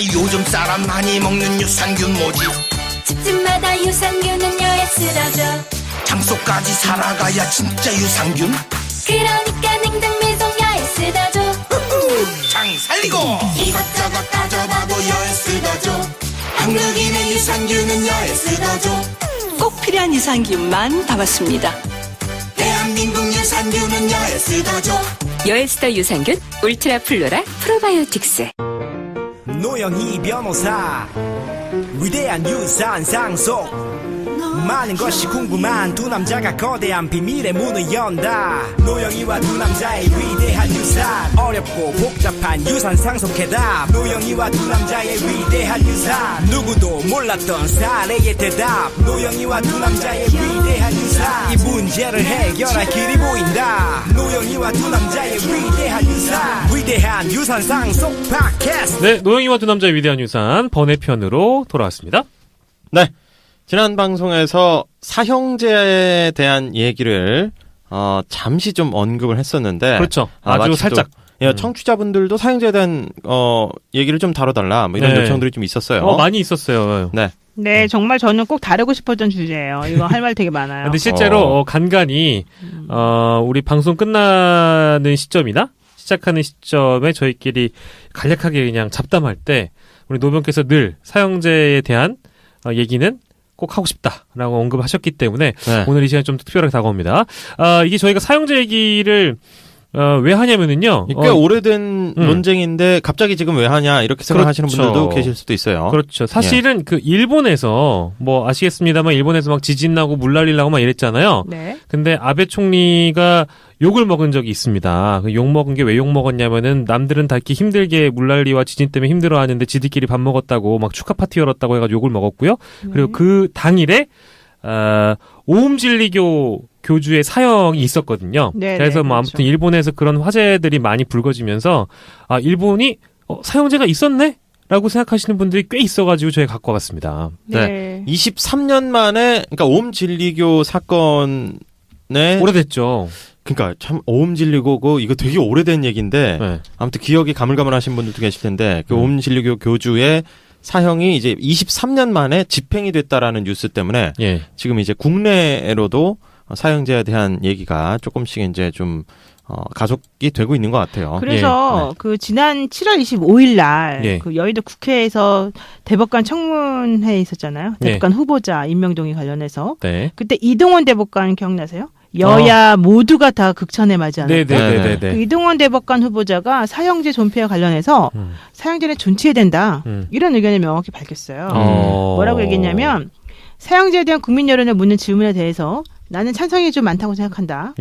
요즘 사람 많이 먹는 유산균 뭐지? 집집마다 유산균은 여에 쓰러져. 장소까지 살아가야 진짜 유산균? 그러니까 냉장배송 여에 쓰러져. 장 살리고 이것저것 따져봐도 여에 쓰러져. 한국인의 유산균은 여에 쓰러져. 꼭 필요한 유산균만 담았습니다. 대한민국 유산균은 여에 쓰러져. 여에스더 유산균 울트라 플로라 프로바이오틱스. 노영희 변호사 위대한 유산 상속. 많은 것이 궁금한 두 남자가 거대한 비밀의 문을 연다. 노영희와 두 남자의 위대한 유산. 어렵고 복잡한 유산 상속 해답. 노영희와 두 남자의 위대한 유산. 누구도 몰랐던 사례의 대답. 노영희와 두 남자의 위대한 유산. 이 문제를 해결할 길이 보인다. 노영희와 두 남자의 위대한 유산. 위대한 유산 상속 팟캐스트. 네, 노영희와 두 남자의 위대한 유산 번외편으로 돌아왔습니다. 네. 지난 방송에서 사형제에 대한 얘기를 잠시 좀 언급을 했었는데 그렇죠. 아주 살짝. 청취자분들도 사형제에 대한 얘기를 좀 다뤄달라 뭐 이런 요청들이 좀 있었어요. 많이 있었어요. 네, 정말 저는 꼭 다루고 싶었던 주제예요. 이거 할 말 되게 많아요. 근데 실제로 간간히 우리 방송 끝나는 시점이나 시작하는 시점에 저희끼리 간략하게 그냥 잡담할 때 우리 노변께서 늘 사형제에 대한 얘기는 꼭 하고 싶다라고 언급하셨기 때문에 오늘 이 시간 좀 특별하게 다가옵니다. 이게 저희가 사형제 얘기를 왜 하냐면은요. 꽤 오래된 논쟁인데 갑자기 지금 왜 하냐 이렇게 생각하시는 그렇죠. 분들도 계실 수도 있어요. 그렇죠. 사실은 그 일본에서 뭐 아시겠습니다만 일본에서 막 지진 나고 물난리 나고 막 이랬잖아요. 네. 근데 아베 총리가 욕을 먹은 적이 있습니다. 그 욕 먹은 게 왜 욕 먹었냐면은 남들은 다 이렇게 힘들게 물난리와 지진 때문에 힘들어하는데 지들끼리 밥 먹었다고 막 축하 파티 열었다고 해가지고 욕을 먹었고요. 그리고 그 당일에 오음진리교 교주의 사형이 있었거든요. 네네, 그래서 뭐 그렇죠. 아무튼 일본에서 그런 화제들이 많이 불거지면서 일본이 사형제가 있었네? 라고 생각하시는 분들이 꽤 있어가지고 저희가 갖고 와봤습니다. 네. 23년 만에 그러니까 오음진리교 사건에 오래됐죠. 그러니까 참 오음진리교고 이거 되게 오래된 얘기인데 아무튼 기억이 가물가물하신 분들도 계실 텐데 그 오음진리교 교주의 사형이 이제 23년 만에 집행이 됐다라는 뉴스 때문에 지금 이제 국내로도 사형제에 대한 얘기가 조금씩 이제 좀 가속이 되고 있는 것 같아요. 그래서 그 지난 7월 25일 날 그 여의도 국회에서 대법관 청문회 있었잖아요. 대법관 후보자 임명동의 관련해서 그때 이동원 대법관 기억나세요? 여야 모두가 다 극찬에 맞지 않았다. 그 이동원 대법관 후보자가 사형제 존폐와 관련해서 사형제는 존치해야 된다. 이런 의견을 명확히 밝혔어요. 뭐라고 얘기했냐면 사형제에 대한 국민 여론을 묻는 질문에 대해서 나는 찬성이 좀 많다고 생각한다.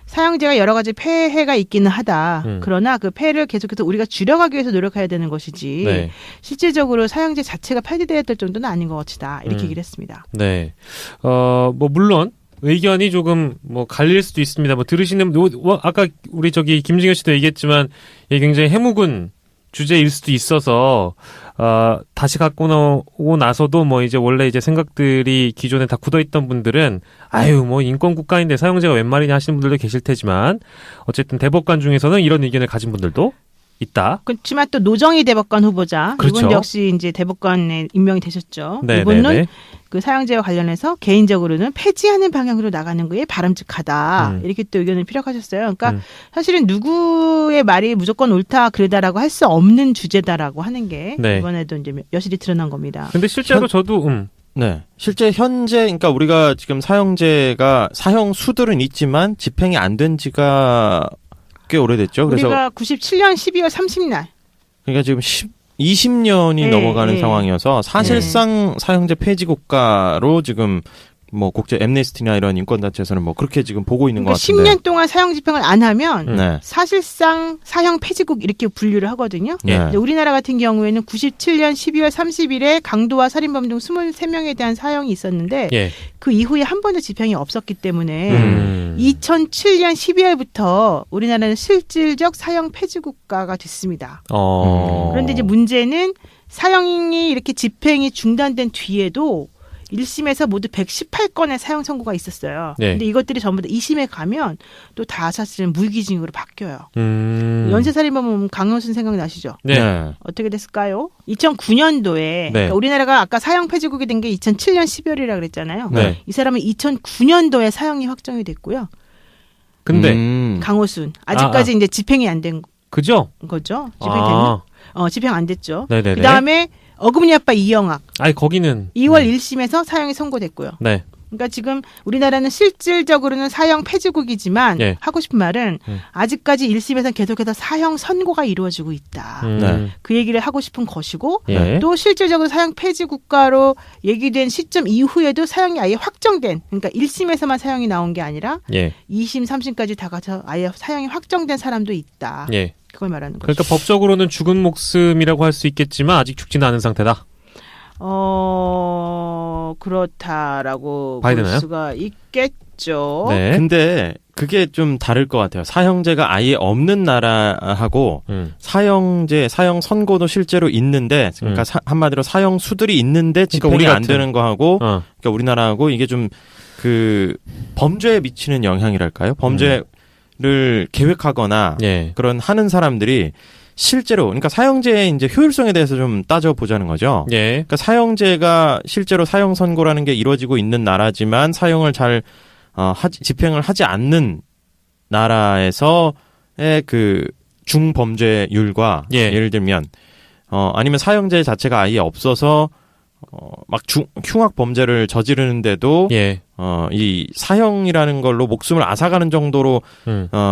사형제가 여러 가지 폐해가 있기는 하다. 그러나 그 폐해를 계속해서 우리가 줄여가기 위해서 노력해야 되는 것이지 실질적으로 사형제 자체가 폐지되어야 될 정도는 아닌 것 같다. 이렇게 얘기를 했습니다. 네. 뭐 물론 의견이 조금 뭐 갈릴 수도 있습니다. 뭐 들으시는 아까 우리 김진경 씨도 얘기했지만 이게 굉장히 해묵은 주제일 수도 있어서 다시 갖고 오고 나서도 뭐 이제 원래 이제 생각들이 기존에 다 굳어있던 분들은 아유 뭐 인권 국가인데 사형제가 웬 말이냐 하시는 분들도 계실 테지만 어쨌든 대법관 중에서는 이런 의견을 가진 분들도 있다. 그렇지만 또 노정희 대법관 후보자 이분 역시 이제 대법관에 임명이 되셨죠. 이분은 그 사형제와 관련해서 개인적으로는 폐지하는 방향으로 나가는 거에 바람직하다. 이렇게 또 의견을 피력하셨어요. 그러니까 사실은 누구의 말이 무조건 옳다 그러다라고 할 수 없는 주제다라고 하는 게 이번에도 이제 여실히 드러난 겁니다. 근데 실제로 저도 실제 현재 그러니까 우리가 지금 사형제가 사형 수들은 있지만 집행이 안 된 지가 꽤 오래됐죠. 그래서 우리가 97년 12월 30날. 그러니까 지금 20년이 넘어가는 상황이어서 사실상 사형제 폐지 국가로 지금 뭐 국제 엠네스티나 이런 인권단체에서는 뭐 그렇게 지금 보고 있는 것 같은데 10년 동안 사형 집행을 안 하면 사실상 사형 폐지국 이렇게 분류를 하거든요. 근데 우리나라 같은 경우에는 97년 12월 30일에 강도와 살인범 등 23명에 대한 사형이 있었는데 그 이후에 한 번도 집행이 없었기 때문에 2007년 12월부터 우리나라는 실질적 사형 폐지국가가 됐습니다. 그런데 이제 문제는 사형이 이렇게 집행이 중단된 뒤에도 1심에서 모두 118건의 사형 선고가 있었어요. 네. 근데 이것들이 전부 다 2심에 가면 또 다 사실은 무기징역으로 바뀌어요. 연쇄살인범은 강효순 생각나시죠? 네. 어떻게 됐을까요? 2009년도에 그러니까 우리나라가 아까 사형 폐지국이 된 게 2007년 12월이라 그랬잖아요. 이 사람은 2009년도에 사형이 확정이 됐고요. 근데 강호순 아직까지 이제 집행이 안 된 그죠? 거죠. 집행 됐나? 집행 안 됐죠. 네네네. 그다음에 어금니 아빠 이영학. 거기는 2월 1심에서 사형이 선고됐고요. 네. 그러니까 지금 우리나라는 실질적으로는 사형 폐지국이지만 하고 싶은 말은 아직까지 1심에서는 계속해서 사형 선고가 이루어지고 있다. 그 얘기를 하고 싶은 것이고 또 실질적으로 사형 폐지 국가로 얘기된 시점 이후에도 사형이 아예 확정된 그러니까 1심에서만 사형이 나온 게 아니라 2심, 3심까지 다 가서 아예 사형이 확정된 사람도 있다. 그걸 말하는 거죠. 그러니까 법적으로는 죽은 목숨이라고 할 수 있겠지만 아직 죽지는 않은 상태다. 그렇다라고 봐야 볼 되나요? 수가 있겠죠. 네. 근데 그게 좀 다를 것 같아요. 사형제가 아예 없는 나라하고 사형제, 사형 선고도 실제로 있는데 그러니까 한마디로 사형수들이 있는데 집행이 그러니까 안 되는 거하고 그러니까 우리나라하고 이게 좀 그 범죄에 미치는 영향이랄까요? 범죄를 계획하거나 그런 하는 사람들이 실제로 그러니까 사형제의 이제 효율성에 대해서 좀 따져보자는 거죠. 그러니까 사형제가 실제로 사형 선고라는 게 이루어지고 있는 나라지만 사형을 잘 집행을 하지 않는 나라에서의 그 중범죄율과 예를 들면 아니면 사형제 자체가 아예 없어서 막 흉악 범죄를 저지르는데도 이 사형이라는 걸로 목숨을 앗아가는 정도로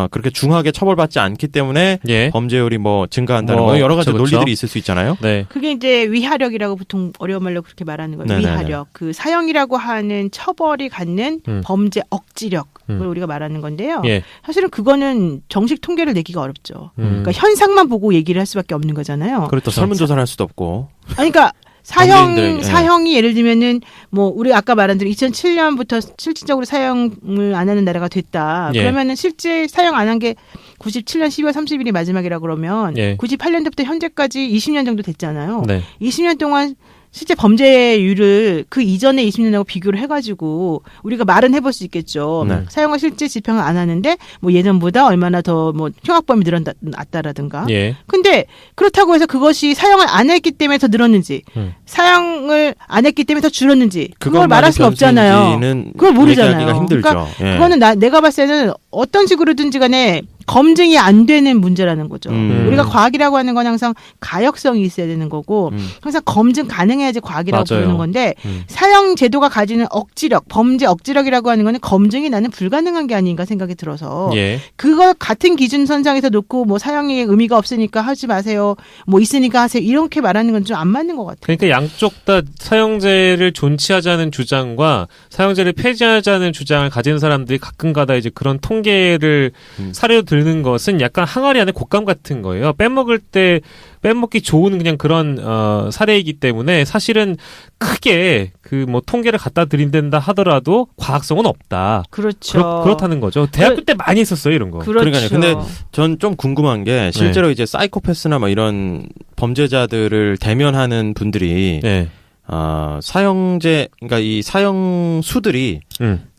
그렇게 중하게 처벌받지 않기 때문에 범죄율이 뭐 증가한다는 거 여러 가지 논리들이 있을 수 있잖아요. 그게 이제 위하력이라고 보통 어려운 말로 그렇게 말하는 거예요. 위하력. 그 사형이라고 하는 처벌이 갖는 범죄 억지력. 그걸 우리가 말하는 건데요. 사실은 그거는 정식 통계를 내기가 어렵죠. 그러니까 현상만 보고 얘기를 할 수밖에 없는 거잖아요. 그렇죠. 설문조사를 할 수도 없고. 그러니까 사형이 예를 들면은 뭐 우리 아까 말한 대로 2007년부터 실질적으로 사형을 안 하는 나라가 됐다. 그러면은 실제 사형 안 한 게 97년 12월 30일이 마지막이라 그러면 98년도부터 현재까지 20년 정도 됐잖아요. 20년 동안 실제 범죄율을 그 이전의 20년하고 비교를 해가지고 우리가 말은 해볼 수 있겠죠. 사형을 실제 집행을 안 하는데 뭐 예전보다 얼마나 더 뭐 흉악범이 늘어났다라든가. 근데 그렇다고 해서 그것이 사형을 안 했기 때문에 더 늘었는지 사형을 안 했기 때문에 더 줄었는지 그걸 말할 수는 없잖아요. 그걸 모르잖아요. 힘들죠. 그러니까 그거는 내가 봤을 때는 어떤 식으로든지 간에 검증이 안 되는 문제라는 거죠. 우리가 과학이라고 하는 건 항상 가역성이 있어야 되는 거고 항상 검증 가능해야지 과학이라고 부르는 건데 사형 제도가 가지는 억지력, 범죄 억지력이라고 하는 거는 검증이 나는 불가능한 게 아닌가 생각이 들어서 그거 같은 기준선상에서 놓고 뭐 사형이 의미가 없으니까 하지 마세요. 뭐 있으니까 하세요. 이렇게 말하는 건 좀 안 맞는 것 같아요. 그러니까 양쪽 다 사형제를 존치하자는 주장과 사형제를 폐지하자는 주장을 가진 사람들이 가끔가다 이제 그런 통계를 사례로 들는 것은 약간 항아리 안에 곶감 같은 거예요. 빼먹을 때 빼먹기 좋은 그냥 그런 사례이기 때문에 사실은 크게 그 뭐 통계를 갖다 드린다 하더라도 과학성은 없다. 그렇죠. 그렇다는 거죠. 대학교 때 많이 했었어요 이런 거. 그러니까요. 근데 전 좀 궁금한 게 실제로 이제 사이코패스나 뭐 이런 범죄자들을 대면하는 분들이 사형제 그러니까 이 사형수들이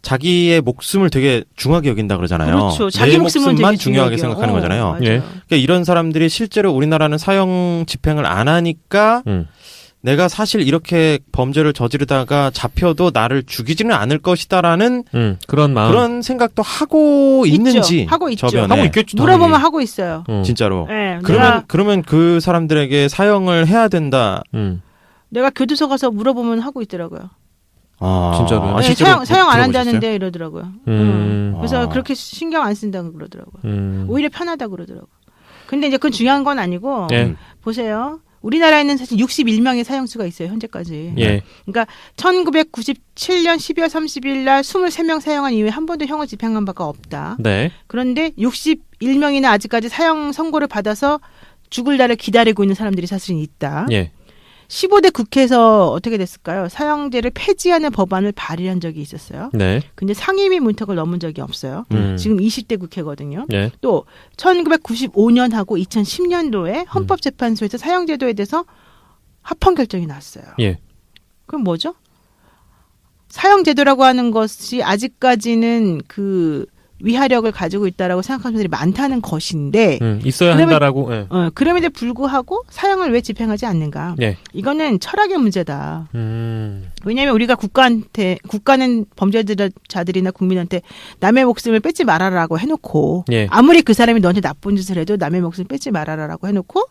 자기의 목숨을 되게 중하게 여긴다 그러잖아요. 그렇죠. 자기 목숨만 중요하게 생각하는 거잖아요. 그러니까 이런 사람들이 실제로 우리나라는 사형 집행을 안 하니까 내가 사실 이렇게 범죄를 저지르다가 잡혀도 나를 죽이지는 않을 것이다라는 그런 마음, 그런 생각도 하고 있는지 하고 있죠. 하고 있겠죠. 물어보면 하고 있어요. 진짜로. 네, 그러면 그 사람들에게 사형을 해야 된다. 내가 교도소 가서 물어보면 하고 있더라고요. 진짜로요? 네, 사형 안 한다는데 이러더라고요. 그래서 그렇게 신경 안 쓴다고 그러더라고요. 오히려 편하다고 그러더라고요. 근데 이제 그건 중요한 건 아니고 보세요. 우리나라에는 사실 61명의 사형수가 있어요. 현재까지. 그러니까 1997년 12월 30일 날 23명 사형한 이후에 한 번도 형을 집행한 바가 없다. 그런데 61명이나 아직까지 사형 선고를 받아서 죽을 날을 기다리고 있는 사람들이 사실은 있다. 15대 국회에서 어떻게 됐을까요? 사형제를 폐지하는 법안을 발의한 적이 있었어요. 근데 상임위 문턱을 넘은 적이 없어요. 지금 20대 국회거든요. 또 1995년하고 2010년도에 헌법재판소에서 사형제도에 대해서 합헌 결정이 났어요. 그럼 뭐죠? 사형제도라고 하는 것이 아직까지는 그 위화력을 가지고 있다라고 생각하는 분들이 많다는 것인데 있어야 한다라고. 네. 그럼에도 불구하고 사형을 왜 집행하지 않는가? 네. 이거는 철학의 문제다. 왜냐하면 우리가 국가는 범죄자들이나 국민한테 남의 목숨을 뺏지 말아라라고 해놓고 네. 아무리 그 사람이 너한테 나쁜 짓을 해도 남의 목숨을 뺏지 말아라라고 해놓고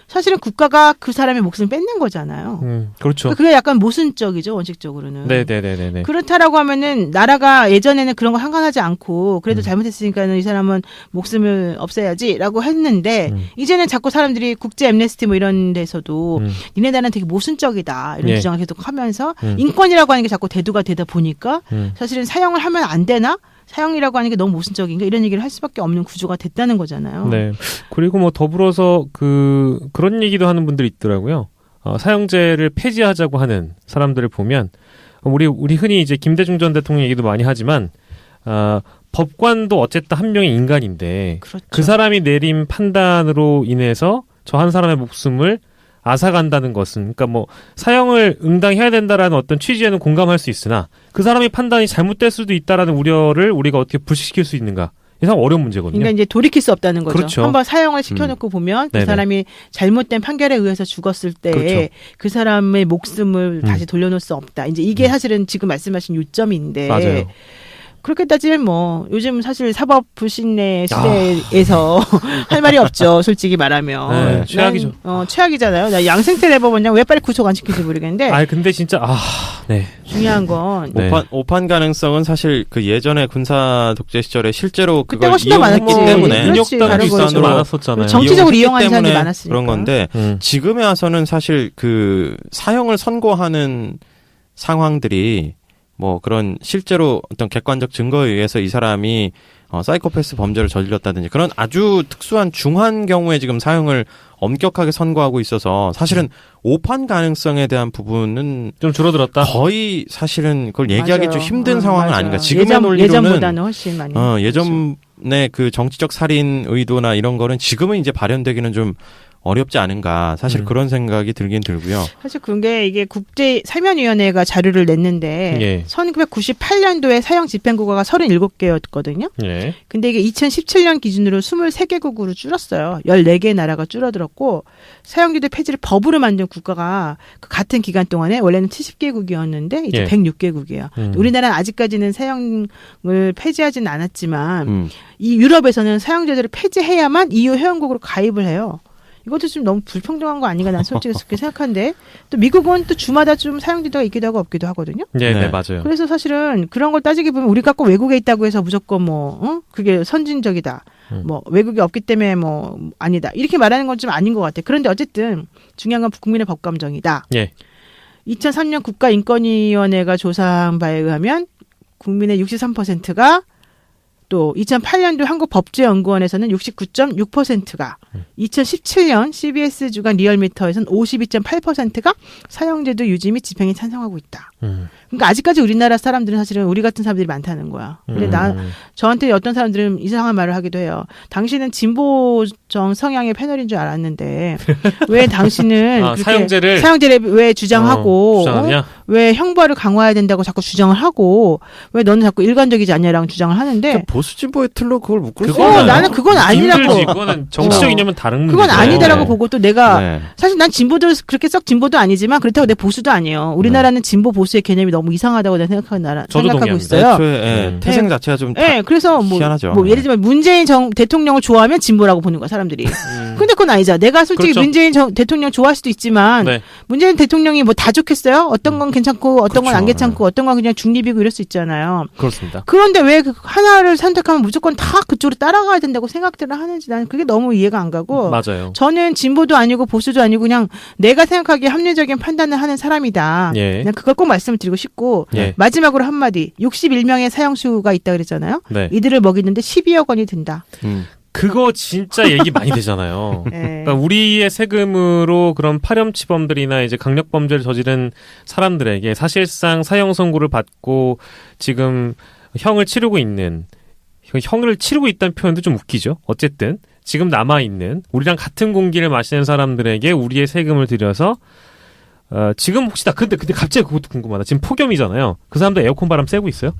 사실은 국가가 그 사람의 목숨을 뺏는 거잖아요. 그렇죠. 그게 약간 모순적이죠, 원칙적으로는. 네네네네. 그렇다라고 하면은 나라가 예전에는 그런 거 상관하지 않고 그래도 잘못했으니까는 이 사람은 목숨을 없애야지라고 했는데 이제는 자꾸 사람들이 국제 엠네스티 뭐 이런 데서도 니네 나라는 되게 모순적이다 이런 주장을 계속 하면서 인권이라고 하는 게 자꾸 대두가 되다 보니까 사실은 사형을 하면 안 되나? 사형이라고 하는 게 너무 모순적인가 이런 얘기를 할 수밖에 없는 구조가 됐다는 거잖아요. 네. 그리고 뭐 더불어서 그런 얘기도 하는 분들이 있더라고요. 사형제를 폐지하자고 하는 사람들을 보면 우리 흔히 이제 김대중 전 대통령 얘기도 많이 하지만 법관도 어쨌든 한 명의 인간인데 그렇죠. 그 사람이 내린 판단으로 인해서 저 한 사람의 목숨을 앗아간다는 것은 그러니까 뭐 사형을 응당해야 된다라는 어떤 취지에는 공감할 수 있으나 그 사람의 판단이 잘못될 수도 있다라는 우려를 우리가 어떻게 불식시킬 수 있는가 이 상 어려운 문제거든요. 그러니까 이제 돌이킬 수 없다는 거죠. 그렇죠. 한번 사형을 시켜놓고 보면 그 사람이 잘못된 판결에 의해서 죽었을 때 그렇죠. 그 사람의 목숨을 다시 돌려놓을 수 없다. 이제 이게 사실은 지금 말씀하신 요점인데 맞아요. 그렇게 따지면 뭐 요즘 사실 사법 불신의 시대에서 할 말이 없죠. 솔직히 말하면. 네, 최악이죠. 최악이잖아요. 나 양생태 대법원장 왜 빨리 구속 안 시킬지 모르겠는데. 근데 진짜 네. 중요한 건 오판 가능성은 사실 그 예전에 군사 독재 시절에 실제로 그때 그걸 훨씬 더 이용했기 많았지. 때문에 인력당도 있었는데 많았었잖아요. 정치적으로 이용하는 때문에 사람이 많았으니까. 그런 건데 지금에 와서는 사실 그 사형을 선고하는 상황들이 뭐 그런 실제로 어떤 객관적 증거에 의해서 이 사람이 사이코패스 범죄를 저질렀다든지 그런 아주 특수한 중한 경우에 지금 사형을 엄격하게 선고하고 있어서 사실은 오판 가능성에 대한 부분은 좀 줄어들었다. 거의 사실은 그걸 얘기하기 맞아요. 좀 힘든 상황은 맞아요. 아닌가. 지금의 논리로는 예전보다는 훨씬 많이. 예전에 그 정치적 살인 의도나 이런 거는 지금은 이제 발현되기는 좀 어렵지 않은가. 사실 그런 생각이 들긴 들고요. 사실 그런 게 이게 국제사면위원회가 자료를 냈는데 1998년도에 사형 집행국가가 37개였거든요. 예. 근데 이게 2017년 기준으로 23개국으로 줄었어요. 14개 나라가 줄어들었고 사형제도 폐지를 법으로 만든 국가가 그 같은 기간 동안에 원래는 70개국이었는데 이제 106개국이에요. 우리나라는 아직까지는 사형을 폐지하지는 않았지만 이 유럽에서는 사형제도를 폐지해야만 EU 회원국으로 가입을 해요. 이것도 좀 너무 불평등한 거 아닌가 난 솔직히 그렇게 생각하는데 또 미국은 또 주마다 좀 사형제도가 있기도 하고 없기도 하거든요. 네, 맞아요. 그래서 사실은 그런 걸 따지게 보면 우리가 꼭 외국에 있다고 해서 무조건 그게 선진적이다. 뭐 외국에 없기 때문에 뭐 아니다. 이렇게 말하는 건 좀 아닌 것 같아요. 그런데 어쨌든 중요한 건 국민의 법감정이다. 2003년 국가인권위원회가 조사한 바에 의하면 국민의 63%가 또 2008년도 한국법제연구원에서는 69.6%가 2017년 CBS 주간 리얼미터에서는 52.8%가 사형제도 유지 및 집행에 찬성하고 있다. 그러니까 아직까지 우리나라 사람들은 사실은 우리 같은 사람들이 많다는 거야. 근데 저한테 어떤 사람들은 이상한 말을 하기도 해요. 당신은 진보정 성향의 패널인 줄 알았는데 왜 당신은 사형제를 왜 주장하고 왜 형벌을 강화해야 된다고 자꾸 주장을 하고 왜 너는 자꾸 일관적이지 않냐라고 주장을 하는데 보수 진보의 틀로 그걸 묶을 수 나는 그건 아니라고. 그거는 정치적 이념은 다른 문제죠. 그건 아니다라고 보고 또 내가 사실 난 진보도 그렇게 썩 진보도 아니지만 그렇다고 내 보수도 아니에요. 우리나라는 진보 보수의 개념이 너무 이상하다고 내가 생각하고 있어요. 태생 자체가 좀 그래서 희한하죠. 뭐 예를 들면 문재인 대통령을 좋아하면 진보라고 보는 거야 사람들이. 근데 그건 아니잖아. 내가 솔직히 문재인 대통령 좋아할 수도 있지만 문재인 대통령이 뭐 다 좋겠어요? 어떤 건 괜찮고 어떤 건 안 괜찮고 어떤 건 그냥 중립이고 이럴 수 있잖아요. 그렇습니다. 그런데 왜 하나를 선택하면 무조건 다 그쪽으로 따라가야 된다고 생각들을 하는지 나는 그게 너무 이해가 안 가고. 맞아요. 저는 진보도 아니고 보수도 아니고 그냥 내가 생각하기에 합리적인 판단을 하는 사람이다. 그냥 그걸 꼭 말씀을 드리고 싶고 마지막으로 한마디 61명의 사형수가 있다 그랬잖아요. 이들을 먹이는데 12억 원이 든다. 그거 진짜 얘기 많이 되잖아요. 그러니까 우리의 세금으로 그런 파렴치범들이나 이제 강력범죄를 저지른 사람들에게 사실상 사형 선고를 받고 지금 형을 치르고 있는 표현도 좀 웃기죠. 어쨌든 지금 남아있는 우리랑 같은 공기를 마시는 사람들에게 우리의 세금을 들여서 지금 혹시 근데 갑자기 그것도 궁금하다. 지금 폭염이잖아요. 그 사람들 에어컨 바람 쐬고 있어요?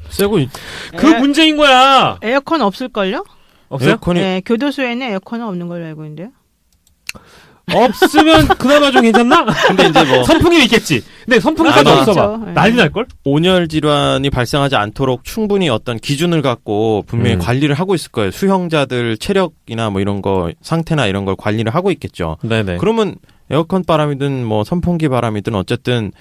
그 문제인 거야. 에어컨 없을걸요? 없어요? 에어컨이 네, 교도소에는 에어컨은 없는 걸로 알고 있는데요. 없으면 그나마 좀 괜찮나? 근데 이제 뭐 선풍기 있겠지. 근데 선풍기까지 없어봐. 네. 난리 날걸? 온열 질환이 발생하지 않도록 충분히 어떤 기준을 갖고 분명히 관리를 하고 있을 거예요. 수형자들 체력이나 뭐 이런 거 상태나 이런 걸 관리를 하고 있겠죠. 네네. 그러면 에어컨 바람이든 뭐 선풍기 바람이든 어쨌든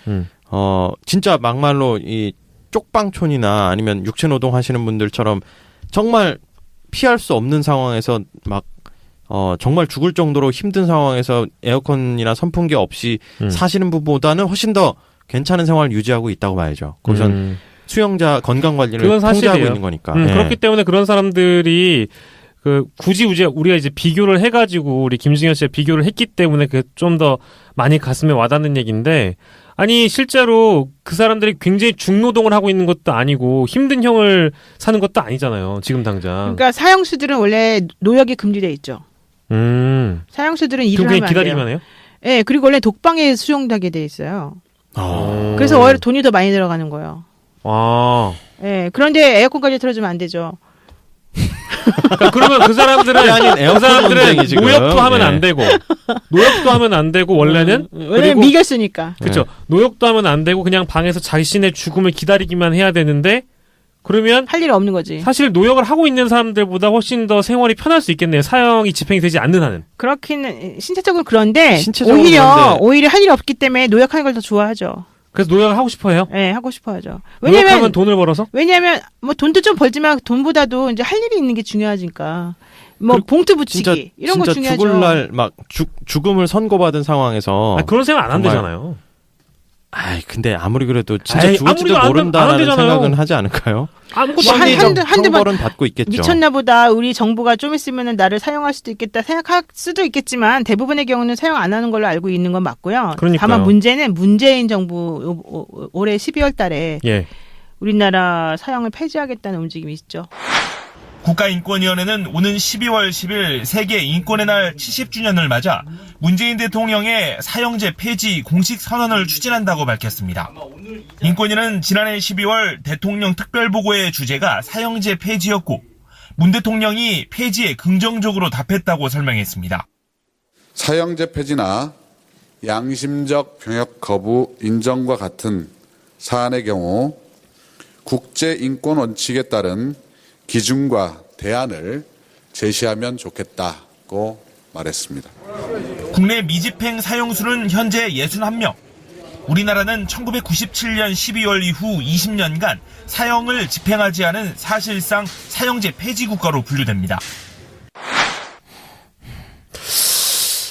진짜 막말로 이 쪽방촌이나 아니면 육체노동 하시는 분들처럼 정말 피할 수 없는 상황에서 막 정말 죽을 정도로 힘든 상황에서 에어컨이나 선풍기 없이 사시는 분보다는 훨씬 더 괜찮은 생활을 유지하고 있다고 봐야죠. 거기선 수영자 건강 관리를 통제하고 있는 거니까. 그렇기 때문에 그런 사람들이 굳이 우리가 이제 비교를 해가지고 우리 김승현 씨가 비교를 했기 때문에 좀 더 많이 가슴에 와닿는 얘기인데, 아니 실제로 그 사람들이 굉장히 중노동을 하고 있는 것도 아니고 힘든 형을 사는 것도 아니잖아요. 지금 당장. 그러니까 사형수들은 원래 노역이 금지돼 있죠. 사형수들은 일을 하면 안 돼요. 기다리기만 해요? 네, 그리고 원래 독방에 수용되게 돼 있어요. 그래서 오히려 돈이 더 많이 들어가는 거예요. 네, 그런데 에어컨까지 틀어주면 안 되죠. 그러니까 그러면 그 사람들은 노역도 하면 안 되고, 노역도 하면 안 되고 원래는 미겼으니까. 그렇죠. 노역도 하면 안 되고 그냥 방에서 자신의 죽음을 기다리기만 해야 되는데, 그러면 할 일 없는 거지. 사실 노역을 하고 있는 사람들보다 훨씬 더 생활이 편할 수 있겠네요. 사형이 집행이 되지 않는 한은. 그렇기는 신체적으로 그런데 신체적으로 오히려 할 일 없기 때문에 노역하는 걸 더 좋아하죠. 그래서 노역을 하고 싶어해요? 네, 하고 싶어하죠. 노역하면 돈을 벌어서? 왜냐하면 뭐 돈도 좀 벌지만 돈보다도 이제 할 일이 있는 게 중요하니까. 뭐 봉투 붙이기 이런 거 중요하죠. 죽을 날 막 죽음을 선고받은 상황에서 그런 생각 안 한대잖아요. 근데 아무리 그래도 진짜 죽을지도 모른다라는 생각은 하지 않을까요? 한두 번은 받고 있겠죠. 미쳤나 보다. 우리 정부가 좀 있으면 나를 사용할 수도 있겠다 생각할 수도 있겠지만 대부분의 경우는 사용 안 하는 걸로 알고 있는 건 맞고요. 그러니까요. 다만 문제는 문재인 정부 올해 12월 달에 우리나라 사형을 폐지하겠다는 움직임이 있죠. 국가인권위원회는 오는 12월 10일 세계 인권의 날 70주년을 맞아 문재인 대통령의 사형제 폐지 공식 선언을 추진한다고 밝혔습니다. 인권위는 지난해 12월 대통령 특별보고의 주제가 사형제 폐지였고 문 대통령이 폐지에 긍정적으로 답했다고 설명했습니다. 사형제 폐지나 양심적 병역 거부 인정과 같은 사안의 경우 국제인권 원칙에 따른 기준과 대안을 제시하면 좋겠다고 말했습니다. 국내 미집행 사형수는 현재 61명. 우리나라는 1997년 12월 이후 20년간 사형을 집행하지 않은 사실상 사형제 폐지 국가로 분류됩니다.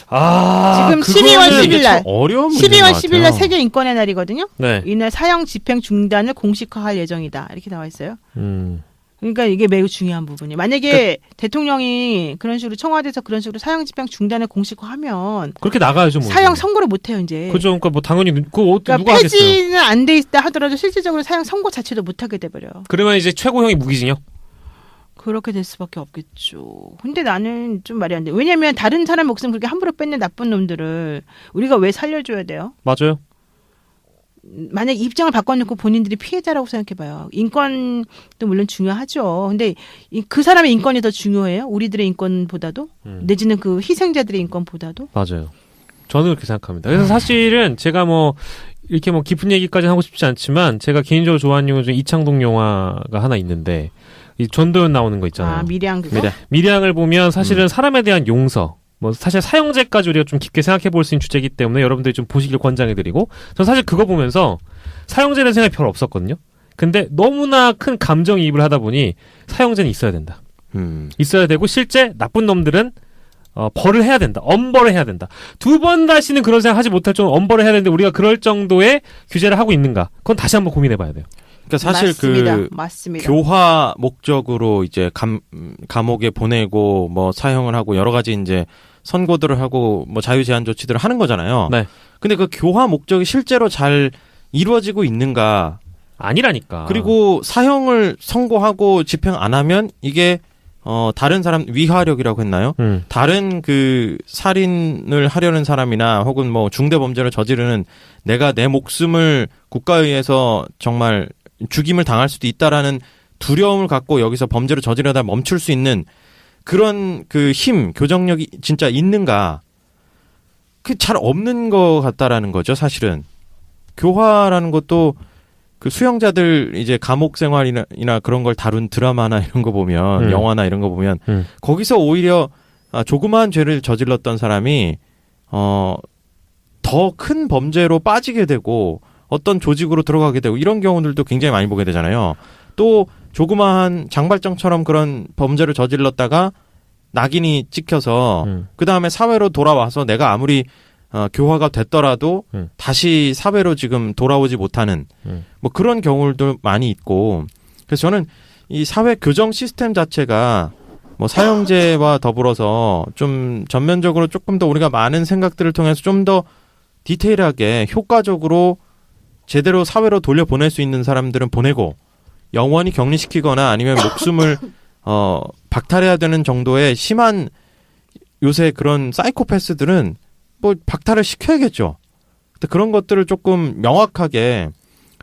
지금 12월 10일 날 어려운 12월 10일 날 세계 인권의 날이거든요. 네. 이날 사형 집행 중단을 공식화할 예정이다. 이렇게 나와 있어요. 그러니까 이게 매우 중요한 부분이. 만약에 대통령이 그런 식으로 청와대에서 그런 식으로 사형 집행 중단을 공식화하면 그렇게 나가야죠. 뭐. 사형 선고를 못 해요, 이제. 그죠. 그러니까 뭐 당연히 그러니까 누가 하겠어요. 폐지는 안 돼 있다 하더라도 실질적으로 사형 선고 자체도 못 하게 돼 버려. 그러면 이제 최고형이 무기징역? 그렇게 될 수밖에 없겠죠. 근데 나는 좀 말이 안 돼. 왜냐면 다른 사람 목숨 그렇게 함부로 뺏는 나쁜 놈들을 우리가 왜 살려줘야 돼요? 맞아요. 만약 입장을 바꿔놓고 본인들이 피해자라고 생각해봐요. 인권도 물론 중요하죠. 근데 그 사람의 인권이 더 중요해요? 우리들의 인권보다도? 내지는 그 희생자들의 인권보다도? 맞아요. 저는 그렇게 생각합니다. 그래서 사실은 제가 이렇게 깊은 얘기까지 하고 싶지 않지만 제가 개인적으로 좋아하는 영화 중에 이창동 영화가 하나 있는데 이 전도연 나오는 거 있잖아요. 미량 그거? 미량을 보면 사실은 사람에 대한 용서, 사실 사형제까지 우리가 좀 깊게 생각해 볼 수 있는 주제이기 때문에 여러분들이 좀 보시길 권장해드리고, 저는 사실 그거 보면서 사형제에 대한 생각이 별로 없었거든요. 근데 너무나 큰 감정이입을 하다 보니 사형제는 있어야 된다. 있어야 되고 실제 나쁜 놈들은 벌을 해야 된다. 엄벌을 해야 된다. 두 번 다시는 그런 생각 하지 못할 정도 엄벌을 해야 되는데 우리가 그럴 정도의 규제를 하고 있는가? 그건 다시 한번 고민해 봐야 돼요. 그러니까 사실 맞습니다. 교화 목적으로 이제 감옥에 보내고 사형을 하고 여러 가지 이제 선고들을 하고 자유 제한 조치들을 하는 거잖아요. 네. 근데 그 교화 목적이 실제로 잘 이루어지고 있는가? 아니라니까. 그리고 사형을 선고하고 집행 안 하면 이게 다른 사람 위하력이라고 했나요? 다른 그 살인을 하려는 사람이나 혹은 뭐 중대 범죄를 저지르는 내가 내 목숨을 국가에 의해서 정말 죽임을 당할 수도 있다라는 두려움을 갖고 여기서 범죄를 저지르다 멈출 수 있는 그런 그 힘, 교정력이 진짜 있는가? 그 잘 없는 것 같다라는 거죠, 사실은. 교화라는 것도 그 수용자들 이제 감옥 생활이나 그런 걸 다룬 드라마나 이런 거 보면 영화나 이런 거 보면 거기서 오히려 조그마한 죄를 저질렀던 사람이 더 큰 범죄로 빠지게 되고 어떤 조직으로 들어가게 되고 이런 경우들도 굉장히 많이 보게 되잖아요. 또 조그마한 장발장처럼 그런 범죄를 저질렀다가 낙인이 찍혀서 그 다음에 사회로 돌아와서 내가 아무리 교화가 됐더라도 다시 사회로 지금 돌아오지 못하는 뭐 그런 경우도 많이 있고 그래서 저는 이 사회 교정 시스템 자체가 뭐 사형제와 더불어서 좀 전면적으로 조금 더 우리가 많은 생각들을 통해서 좀 더 디테일하게 효과적으로 제대로 사회로 돌려보낼 수 있는 사람들은 보내고 영원히 격리시키거나 아니면 목숨을 박탈해야 되는 정도의 심한 요새 그런 사이코패스들은 뭐 박탈을 시켜야겠죠. 근데 그런 것들을 조금 명확하게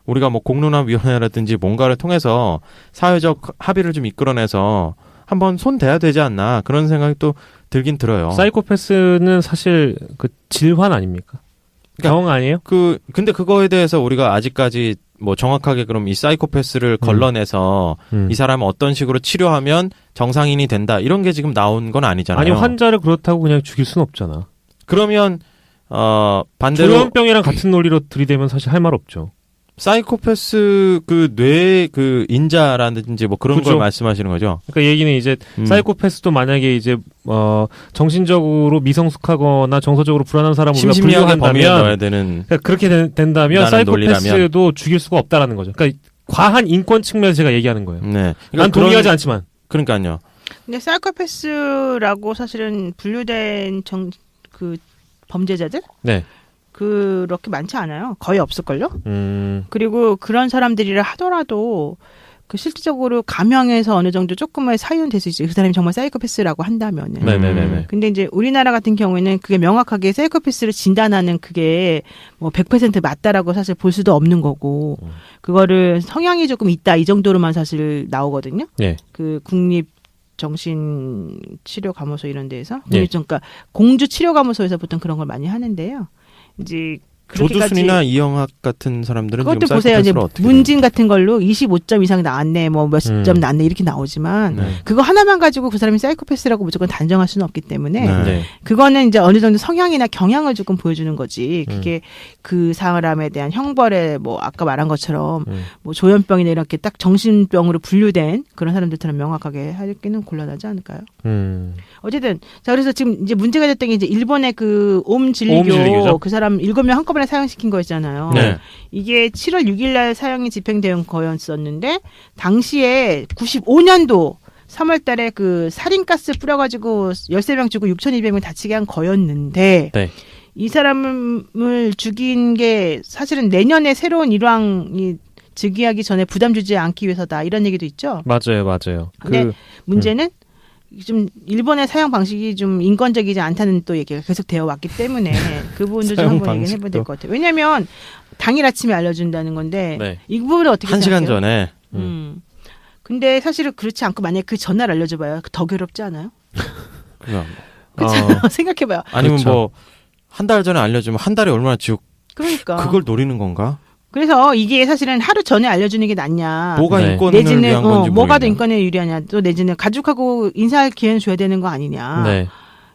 우리가 뭐 공론화위원회라든지 뭔가를 통해서 사회적 합의를 좀 이끌어내서 한번 손 대야 되지 않나 그런 생각이 또 들긴 들어요. 사이코패스는 사실 그 질환 아닙니까? 그러니까 병 아니에요? 근데 그거에 대해서 우리가 아직까지 뭐 정확하게 그럼 이 사이코패스를 걸러내서 이 사람을 어떤 식으로 치료하면 정상인이 된다 이런 게 지금 나온 건 아니잖아요. 아니 환자를 그렇다고 그냥 죽일 수는 없잖아. 그러면 반대로 조현병이랑 같은 논리로 들이대면 사실 할 말 없죠. 사이코패스 그 뇌 그 인자라든지 뭐 그런 그죠. 걸 말씀하시는 거죠. 그러니까 얘기는 이제 사이코패스도 만약에 이제 정신적으로 미성숙하거나 정서적으로 불안한 사람을 우리가 심심하게 범위에 넣어야 분류한다면 되는 그러니까 그렇게 된다면 사이코패스도 죽일 수가 없다라는 거죠. 그러니까 과한 인권 측면에서 제가 얘기하는 거예요. 네. 난 동의하지 않지만. 그러니까요. 근데 사이코패스라고 사실은 분류된 그 범죄자들? 네. 그렇게 많지 않아요. 거의 없을걸요? 그리고 그런 사람들이라 하더라도 그 실질적으로 감형해서 어느 정도 조금의 사유는 될 수 있어요. 그 사람이 정말 사이코패스라고 한다면은. 네네네. 근데 이제 우리나라 같은 경우에는 그게 명확하게 사이코패스를 진단하는 그게 뭐 100% 맞다라고 사실 볼 수도 없는 거고, 그거를 성향이 조금 있다 이 정도로만 사실 나오거든요. 네. 그 국립 정신치료감호소 이런 데에서 그러니까 공주치료감호소에서 보통 그런 걸 많이 하는데요. 이제 조두순이나 이영학 같은 사람들은 그것도 지금 보세요. 이제 어떻게 문진 같은 걸로 25점 이상 나왔네, 뭐 몇십 점 나왔네 이렇게 나오지만 그거 하나만 가지고 그 사람이 사이코패스라고 무조건 단정할 수는 없기 때문에 그거는 이제 어느 정도 성향이나 경향을 조금 보여주는 거지. 그게 그 사람에 대한 형벌에 뭐 아까 말한 것처럼 뭐 조현병이나 이렇게 딱 정신병으로 분류된 그런 사람들처럼 명확하게 하기는 곤란하지 않을까요? 어쨌든 자 그래서 지금 이제 문제가 됐던 게 이제 일본의 그 옴진리교 그 사람 7명 한꺼번에 사형시킨 거였잖아요. 네. 이게 7월 6일 날 사형이 집행된 거였었는데 당시에 95년도 3월 달에 그 살인가스 뿌려가지고 13명 죽고 6,200명 다치게 한 거였는데 이 사람을 죽인 게 사실은 내년에 새로운 일왕이 즉위하기 전에 부담 주지 않기 위해서다 이런 얘기도 있죠. 맞아요. 근데 문제는 좀 일본의 사형 방식이 좀 인권적이지 않다는 또 얘기가 계속 되어 왔기 때문에 그 부분도 좀 한번 얘기해 봐야 될 것 같아요. 왜냐하면 당일 아침에 알려준다는 건데 이 부분을 어떻게 생각해요? 1시간 전에. 근데 사실은 그렇지 않고 만약에 그 전날 알려줘봐요. 더 괴롭지 않아요? 그렇죠. 생각해봐요. 아니면 그렇죠. 뭐 한 달 전에 알려주면 한 달에 얼마나 지옥. 그러니까. 그걸 노리는 건가? 그래서 이게 사실은 하루 전에 알려주는 게 낫냐. 뭐가 인권을 위한 건지 뭐가 더 인권에 유리하냐. 또 내지는 가족하고 인사할 기회는 줘야 되는 거 아니냐.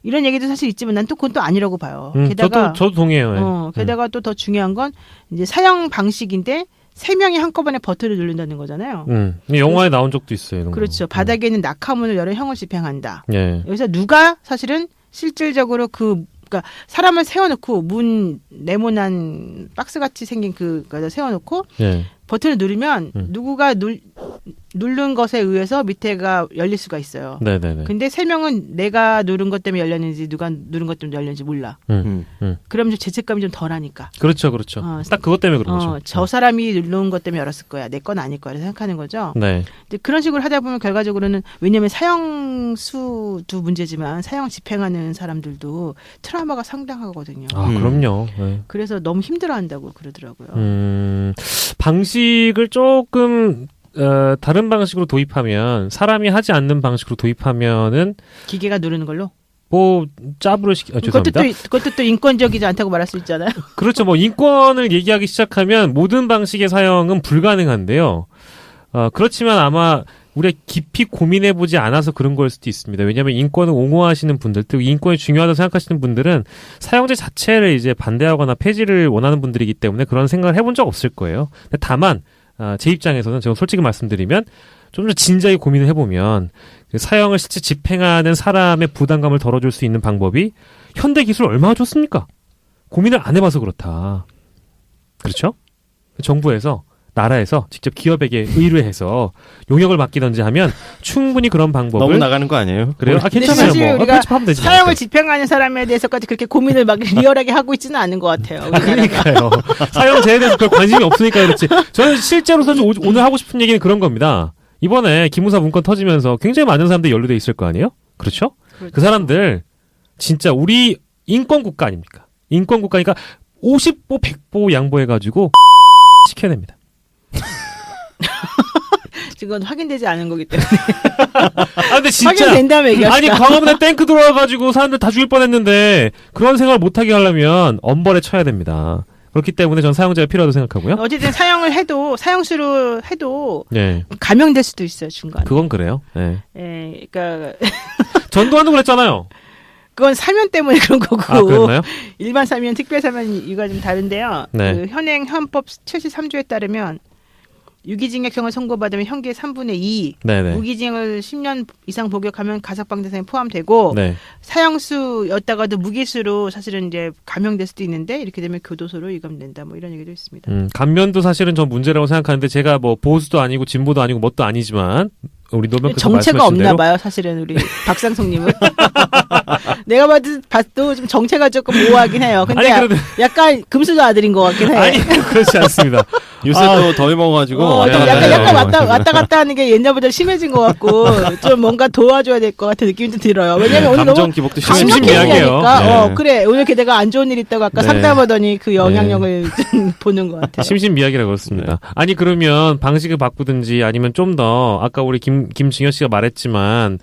이런 얘기도 사실 있지만 난 또 그건 또 아니라고 봐요. 게다가 저도 동의해요. 게다가 또 더 중요한 건 이제 사형 방식인데 3명이 한꺼번에 버튼을 누른다는 거잖아요. 영화에 나온 적도 있어요. 이런 그렇죠. 바닥에 있는 낙하문을 열어 형을 집행한다. 예. 여기서 누가 사실은 실질적으로 그러니까 사람을 세워놓고 문 네모난 박스같이 생긴 그거를 세워놓고 버튼을 누르면 누구가 누른 것에 의해서 밑에가 열릴 수가 있어요. 네네네. 근데 3명은 내가 누른 것 때문에 열렸는지 누가 누른 것 때문에 열렸는지 몰라. 그러면 좀 죄책감이 좀 덜하니까. 그렇죠. 딱 그것 때문에 그런 거죠. 저 사람이 누른 것 때문에 열었을 거야. 내 건 아닐 거야. 생각하는 거죠. 네. 근데 그런 식으로 하다 보면 결과적으로는 왜냐하면 사형수도 문제지만 사형 집행하는 사람들도 트라우마가 상당하거든요. 그럼요. 네. 그래서 너무 힘들어한다고 그러더라고요. 방식을 조금 다른 방식으로 도입하면 사람이 하지 않는 방식으로 도입하면은 기계가 누르는 걸로? 뭐 짭으로 죄송합니다. 그것도 또 인권적이지 않다고 말할 수 있잖아요. 그렇죠. 뭐 인권을 얘기하기 시작하면 모든 방식의 사형은 불가능한데요. 그렇지만 아마 우리가 깊이 고민해보지 않아서 그런 걸 수도 있습니다. 왜냐하면 인권을 옹호하시는 분들, 또 인권이 중요하다고 생각하시는 분들은 사형제 자체를 이제 반대하거나 폐지를 원하는 분들이기 때문에 그런 생각을 해본 적 없을 거예요. 근데 다만 제 입장에서는 제가 솔직히 말씀드리면 좀 더 진지하게 고민을 해보면 사형을 실제 집행하는 사람의 부담감을 덜어줄 수 있는 방법이 현대 기술 얼마나 좋습니까? 고민을 안 해봐서 그렇다. 그렇죠? 정부에서 나라에서 직접 기업에게 의뢰해서 용역을 맡기든지 하면 충분히 그런 방법을 너무 나가는 거 아니에요? 그래요? 괜찮아요. 뭐. 우리가 하면 되지 사형을 집행하는 사람에 대해서까지 그렇게 고민을 막 리얼하게 하고 있지는 않은 것 같아요. 그러니까요. 사형제에 대해서 별 관심이 없으니까 그렇지. 저는 실제로서 오늘 하고 싶은 얘기는 그런 겁니다. 이번에 기무사 문건 터지면서 굉장히 많은 사람들이 연루돼 있을 거 아니에요? 그렇죠? 그 사람들 진짜 우리 인권국가 아닙니까? 인권국가니까 50보 100보 양보해가지고 시켜야 됩니다. 지금 확인되지 않은 거기 때문에. 근데 진짜 확인된다며 얘기합시다. 아니 광화문에 탱크 들어와가지고 사람들 다 죽일 뻔했는데 그런 생각을 못하게 하려면 엄벌에 쳐야 됩니다. 그렇기 때문에 전 사형제가 필요하다고 생각하고요. 어쨌든 사형을 해도 사형수로 해도 네. 감형될 수도 있어요 중간에. 그건 그래요. 네. 예, 그러니까 전두환도 그랬잖아요. 그건 사면 때문에 그런 거고. 그랬나요? 일반 사면, 특별 사면 이유가 좀 다른데요. 네. 그 현행 헌법 73조에 따르면 유기징역형을 선고받으면 형기의 3분의 2, 네네. 무기징역을 10년 이상 복역하면 가석방 대상에 포함되고 네. 사형수였다가도 무기수로 사실은 이제 감형될 수도 있는데 이렇게 되면 교도소로 이감된다. 뭐 이런 얘기도 있습니다. 감면도 사실은 전 문제라고 생각하는데 제가 뭐 보수도 아니고 진보도 아니고 뭣도 아니지만 우리 노변께서 정체가 없나 봐요. 사실은 우리 박상숙님은. 내가 봐도 좀 정체가 조금 모호하긴 해요. 근데 약간 금수저 아들인 것 같긴 해. 아니 그렇지 않습니다. 요새 또 더위 먹어가지고 약간 왔다 갔다 하는 게 옛날보다 심해진 것 같고 좀 뭔가 도와줘야 될 것 같은 느낌이 좀 들어요. 왜냐면 오늘 감정 너무 기복도 심심미약해요. 네. 그래 오늘 게다가 안 좋은 일 있다고 아까 상담하더니 그 영향력을 좀 보는 것 같아요. 심심미약이라고 그렇습니다. 네. 아니 그러면 방식을 바꾸든지 아니면 좀 더 아까 우리 김증현 씨가 말했지만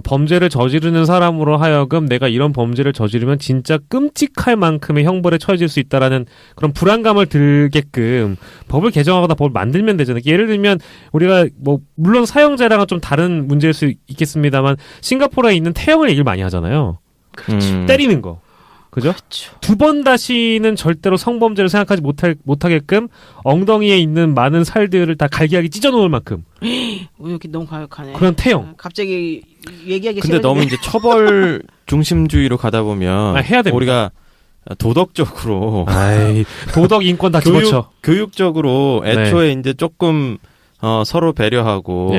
범죄를 저지르는 사람으로 하여금 내가 이런 범죄를 저지르면 진짜 끔찍할 만큼의 형벌에 처해질 수 있다라는 그런 불안감을 들게끔 법을 개정하거나 법을 만들면 되잖아요. 예를 들면 우리가 뭐 물론 사형제랑은 좀 다른 문제일 수 있겠습니다만 싱가포르에 있는 태형을 얘기를 많이 하잖아요. 그렇죠. 때리는 거. 그죠? 그렇죠. 두 번 다시는 절대로 성범죄를 생각하지 못하게끔 엉덩이에 있는 많은 살들을 다 갈기하게 찢어놓을 만큼. 이렇게 너무 과격하네. 그런 태형. 갑자기 얘기하기 근데 싫은데. 너무 이제 처벌 중심주의로 가다 보면 해야 됩니다. 우리가 도덕적으로 도덕 인권 다 집어쳐. 교육적으로 애초에 이제 조금 서로 배려하고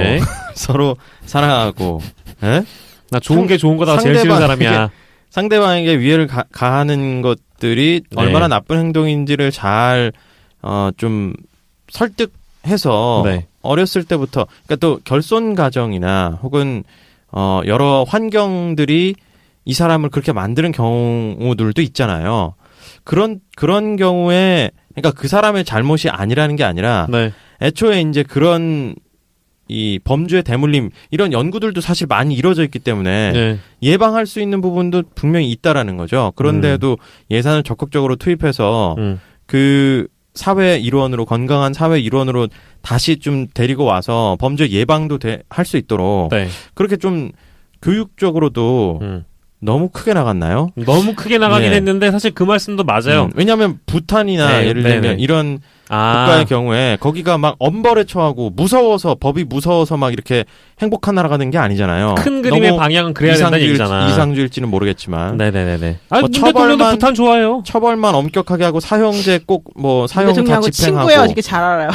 서로 사랑하고. 나 좋은 게 좋은 거다 제일 싫은 사람이야. 상대방에게 위해를 가하는 것들이 얼마나 나쁜 행동인지를 잘 좀 설득해서 어렸을 때부터 그러니까 또 결손 가정이나 혹은 여러 환경들이 이 사람을 그렇게 만드는 경우들도 있잖아요. 그런 경우에 그러니까 그 사람의 잘못이 아니라는 게 아니라 애초에 이제 그런 이 범죄의 대물림 이런 연구들도 사실 많이 이루어져 있기 때문에 예방할 수 있는 부분도 분명히 있다라는 거죠. 그런데도 예산을 적극적으로 투입해서 그 사회 일원으로 건강한 사회 일원으로 다시 좀 데리고 와서 범죄 예방도 할 수 있도록 그렇게 좀 교육적으로도 너무 크게 나갔나요? 너무 크게 나가긴 했는데 사실 그 말씀도 맞아요. 왜냐하면 부탄이나 예를 들면 이런 국가의 경우에 거기가 막 엄벌에 처하고 무서워서 법이 무서워서 막 이렇게 행복한 나라가 된 게 아니잖아요. 큰 그림의 방향은 그래야 된다는 얘기잖아. 이상주일지는 모르겠지만. 네네네네. 뭐 대통령도 부탄 좋아해요. 처벌만 엄격하게 하고 사형제 꼭 뭐 사형 다 집행하고. 친구예요. 이렇게 잘 알아요.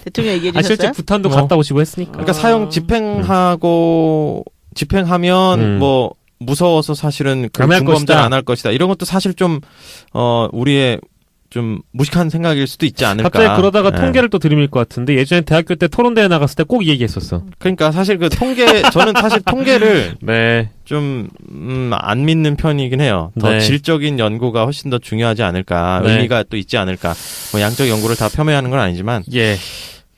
대통령 얘기해 주셨어요? 실제 부탄도 갔다 오시고 했으니까. 그러니까 사형 집행하면 뭐 무서워서 사실은 그 중범죄를 안 할 것이다. 이런 것도 사실 좀 우리의 좀 무식한 생각일 수도 있지 않을까. 갑자기 그러다가 통계를 또 들이밀 것 같은데 예전에 대학교 때 토론대회 나갔을 때 꼭 이 얘기했었어. 그러니까 사실 그 저는 사실 통계를 네. 좀 안 믿는 편이긴 해요. 더 질적인 연구가 훨씬 더 중요하지 않을까. 의미가 또 있지 않을까. 뭐 양적 연구를 다 폄훼하는 건 아니지만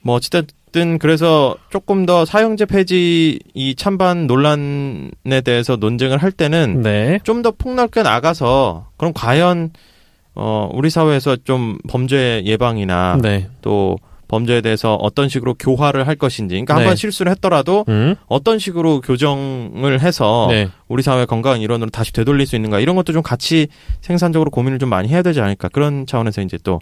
뭐 어쨌든 그래서 조금 더 사형제 폐지 이 찬반 논란에 대해서 논쟁을 할 때는 좀 더 폭넓게 나가서 그럼 과연 우리 사회에서 좀 범죄 예방이나 또 범죄에 대해서 어떤 식으로 교화를 할 것인지, 그러니까 한번 실수를 했더라도 어떤 식으로 교정을 해서 우리 사회 건강한 일원으로 다시 되돌릴 수 있는가, 이런 것도 좀 같이 생산적으로 고민을 좀 많이 해야 되지 않을까, 그런 차원에서 이제 또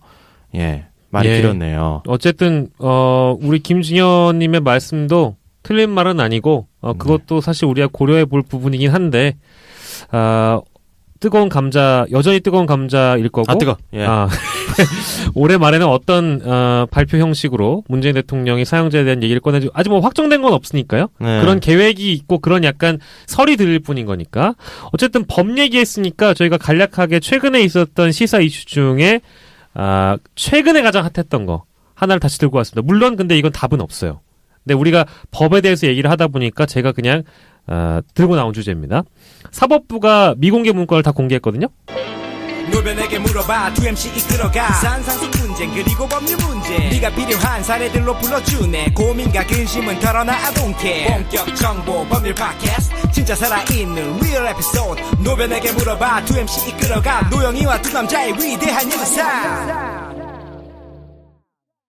말이 길었네요. 어쨌든 우리 김진현님의 말씀도 틀린 말은 아니고 그것도 사실 우리가 고려해 볼 부분이긴 한데 뜨거운 감자, 여전히 뜨거운 감자일 거고. 뜨거. 올해 말에는 어떤 발표 형식으로 문재인 대통령이 사형제에 대한 얘기를 꺼내지 아직 뭐 확정된 건 없으니까요. 그런 계획이 있고 그런 약간 설이 들릴 뿐인 거니까. 어쨌든 법 얘기했으니까 저희가 간략하게 최근에 있었던 시사 이슈 중에 최근에 가장 핫했던 거 하나를 다시 들고 왔습니다. 물론 근데 이건 답은 없어요. 근데 우리가 법에 대해서 얘기를 하다 보니까 제가 그냥 들고 나온 주제입니다. 사법부가 미공개 문건을 다 공개했거든요. 노변에게 물어봐 2MC 이끌어가 산상식 분쟁 그리고 법률 문제 네가 필요한 사례들로 불러주네 고민과 근심은 털어놔 I don't care 본격 정보 법률 팟캐스트 진짜 살아있는 real episode 노변에게 물어봐 2MC 이끌어가 노영이와 두 남자의 위대한 영상